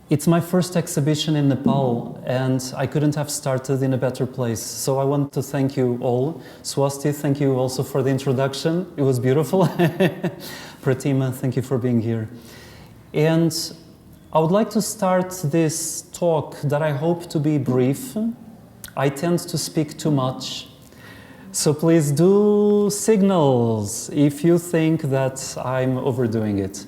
It's my first exhibition in Nepal, and I couldn't have started in a better place. So I want to thank you all. Swasti, thank you also for the introduction. It was beautiful. Pratima, thank you for being here. And I would like to start this talk that I hope to be brief. I tend to speak too much. So please do signals if you think that I'm overdoing it.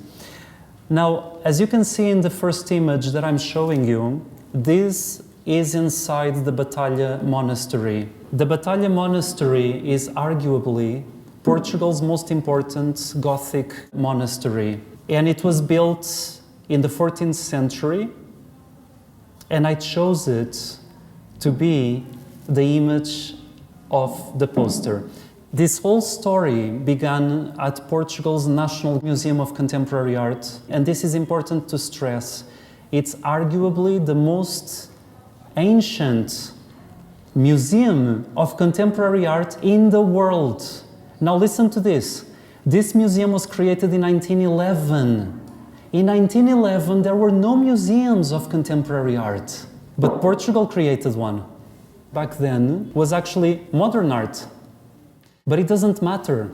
Now, as you can see in the first image that I'm showing you, this is inside the Batalha Monastery. The Batalha Monastery is arguably Portugal's most important Gothic monastery. And it was built in the 14th century, and I chose it to be the image of the poster. This whole story began at Portugal's National Museum of Contemporary Art, and this is important to stress. It's arguably the most ancient museum of contemporary art in the world. Now listen to this. This museum was created in 1911. In 1911, there were no museums of contemporary art, but Portugal created one. Back then was actually modern art. But it doesn't matter.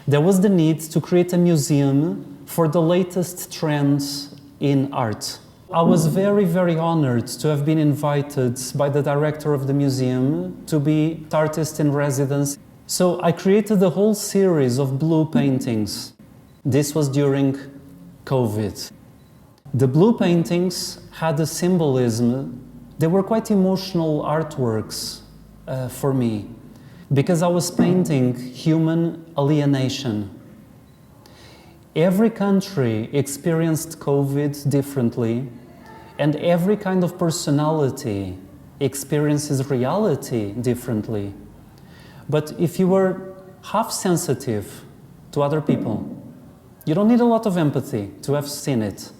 There was the need to create a museum for the latest trends in art. I was very, very honored to have been invited by the director of the museum to be artist in residence. So I created a whole series of blue paintings. This was during COVID. The blue paintings had a symbolism. They were quite emotional artworks for me, because I was painting human alienation. Every country experienced COVID differently, and every kind of personality experiences reality differently. But if you were half sensitive to other people, you don't need a lot of empathy to have seen it.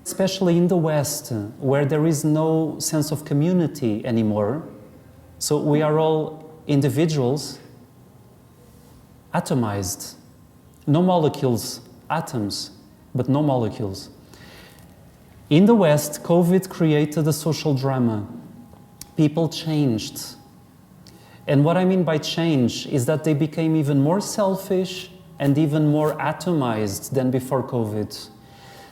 Especially in the West, where there is no sense of community anymore. So we are all individuals, atomized. No molecules, atoms, but no molecules. In the West, COVID created a social drama. People changed. And what I mean by change is that they became even more selfish and even more atomized than before COVID.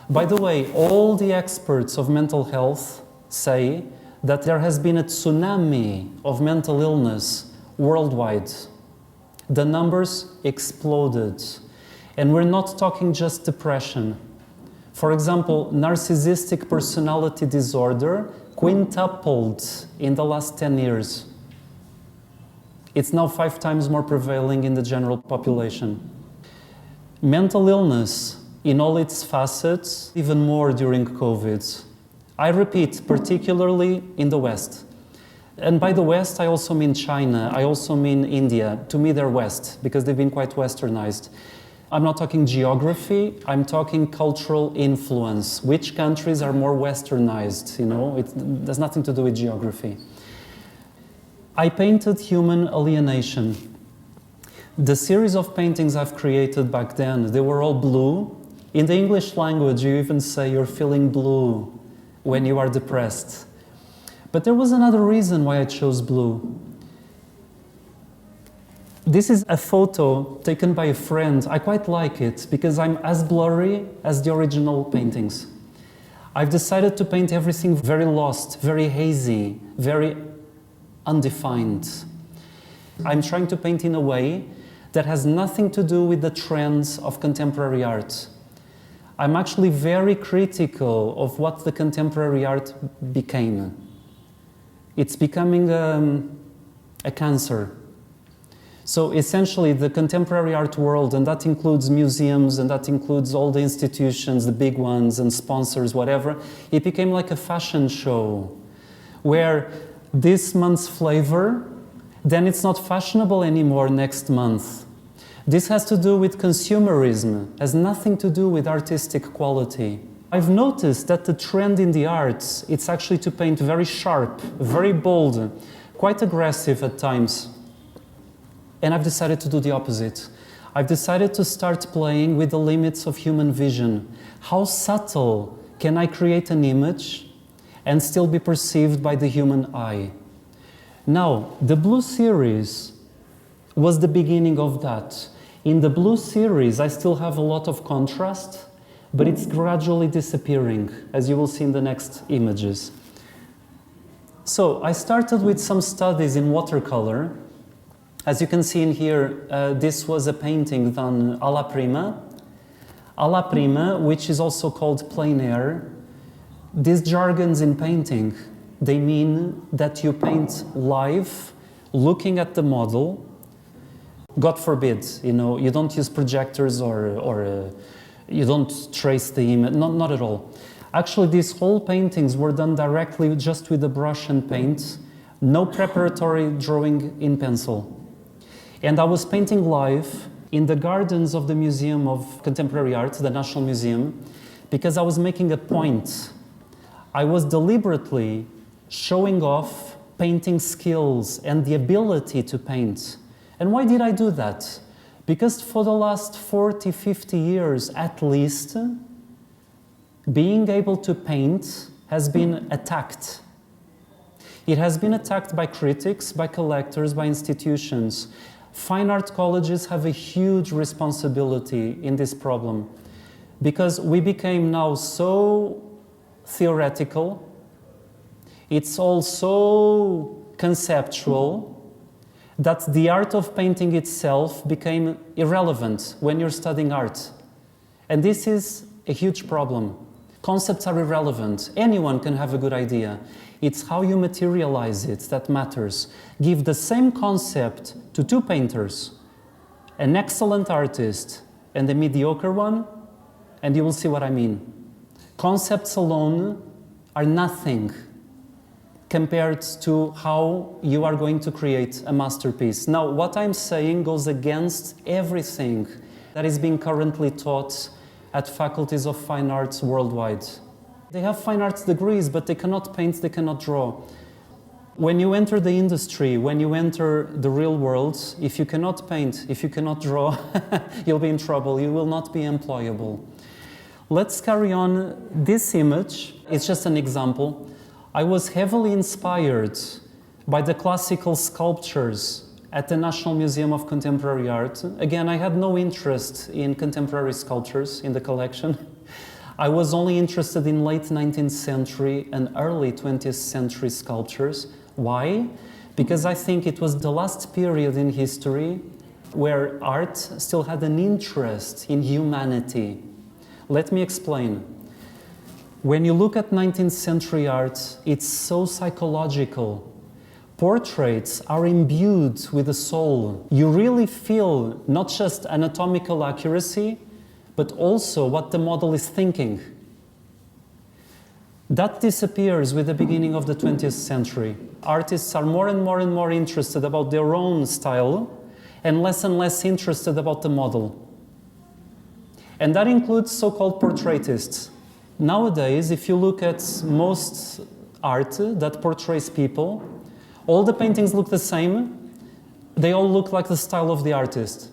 By the way, all the experts of mental health say that there has been a tsunami of mental illness worldwide. The numbers exploded. And we're not talking just depression. For example, narcissistic personality disorder quintupled in the last 10 years. It's now 5 times more prevailing in the general population. Mental illness in all its facets, even more during COVID. I repeat, particularly in the West. And by the West, I also mean China, I also mean India. To me, they're West, because they've been quite westernized. I'm not talking geography, I'm talking cultural influence. Which countries are more westernized, you know? It has nothing to do with geography. I painted human alienation. The series of paintings I've created back then, they were all blue. In the English language, you even say you're feeling blue when you are depressed. But there was another reason why I chose blue. This is a photo taken by a friend. I quite like it because I'm as blurry as the original paintings. I've decided to paint everything very lost, very hazy, very undefined. I'm trying to paint in a way that has nothing to do with the trends of contemporary art. I'm actually very critical of what the contemporary art became. It's becoming a cancer. So essentially the contemporary art world, and that includes museums, and that includes all the institutions, the big ones and sponsors, whatever, it became like a fashion show where this month's flavor, then it's not fashionable anymore next month. This has to do with consumerism, has nothing to do with artistic quality. I've noticed that the trend in the arts, it's actually to paint very sharp, very bold, quite aggressive at times. And I've decided to do the opposite. I've decided to start playing with the limits of human vision. How subtle can I create an image and still be perceived by the human eye. Now, the blue series was the beginning of that. In the blue series, I still have a lot of contrast, but it's gradually disappearing, as you will see in the next images. So I started with some studies in watercolor. As you can see in here, this was a painting done alla prima, which is also called plein air. These jargons in painting, they mean that you paint live, looking at the model. God forbid, you don't use projectors or you don't trace the image, not at all. Actually, these whole paintings were done directly just with a brush and paint, no preparatory drawing in pencil. And I was painting live in the gardens of the Museum of Contemporary Art, the National Museum, because I was making a point. I was deliberately showing off painting skills and the ability to paint. And why did I do that? Because for the last 40, 50 years at least, being able to paint has been attacked. It has been attacked by critics, by collectors, by institutions. Fine art colleges have a huge responsibility in this problem because we became now so theoretical, it's all so conceptual that the art of painting itself became irrelevant when you're studying art. And this is a huge problem. Concepts are irrelevant. Anyone can have a good idea. It's how you materialize it that matters. Give the same concept to two painters, an excellent artist and a mediocre one, and you will see what I mean. Concepts alone are nothing compared to how you are going to create a masterpiece. Now, what I'm saying goes against everything that is being currently taught at faculties of fine arts worldwide. They have fine arts degrees, but they cannot paint, they cannot draw. When you enter the industry, when you enter the real world, if you cannot paint, if you cannot draw, you'll be in trouble, you will not be employable. Let's carry on. This image, it's just an example. I was heavily inspired by the classical sculptures at the National Museum of Contemporary Art. Again, I had no interest in contemporary sculptures in the collection. I was only interested in late 19th century and early 20th century sculptures. Why? Because I think it was the last period in history where art still had an interest in humanity. Let me explain. When you look at 19th century art, it's so psychological. Portraits are imbued with the soul. You really feel not just anatomical accuracy, but also what the model is thinking. That disappears with the beginning of the 20th century. Artists are more and more interested about their own style and less interested about the model. And that includes so-called portraitists. Nowadays, if you look at most art that portrays people, all the paintings look the same. They all look like the style of the artist.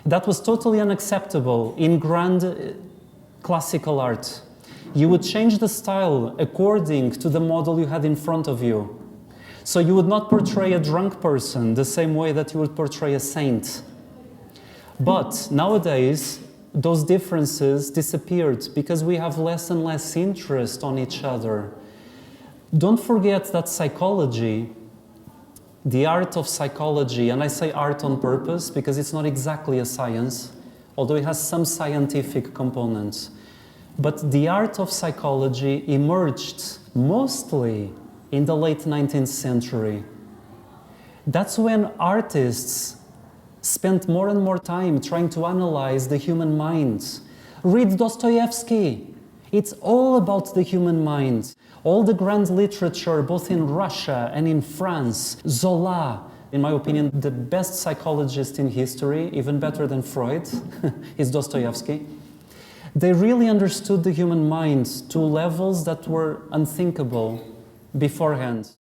That was totally unacceptable in grand classical art. You would change the style according to the model you had in front of you. So you would not portray a drunk person the same way that you would portray a saint. But nowadays, those differences disappeared because we have less and less interest on each other. Don't forget that psychology, the art of psychology, and I say art on purpose because it's not exactly a science, although it has some scientific components. But the art of psychology emerged mostly in the late 19th century. That's when artists spent more and more time trying to analyze the human mind. Read Dostoevsky. It's all about the human mind. All the grand literature, both in Russia and in France. Zola, in my opinion, the best psychologist in history, even better than Freud, is Dostoevsky. They really understood the human mind to levels that were unthinkable beforehand.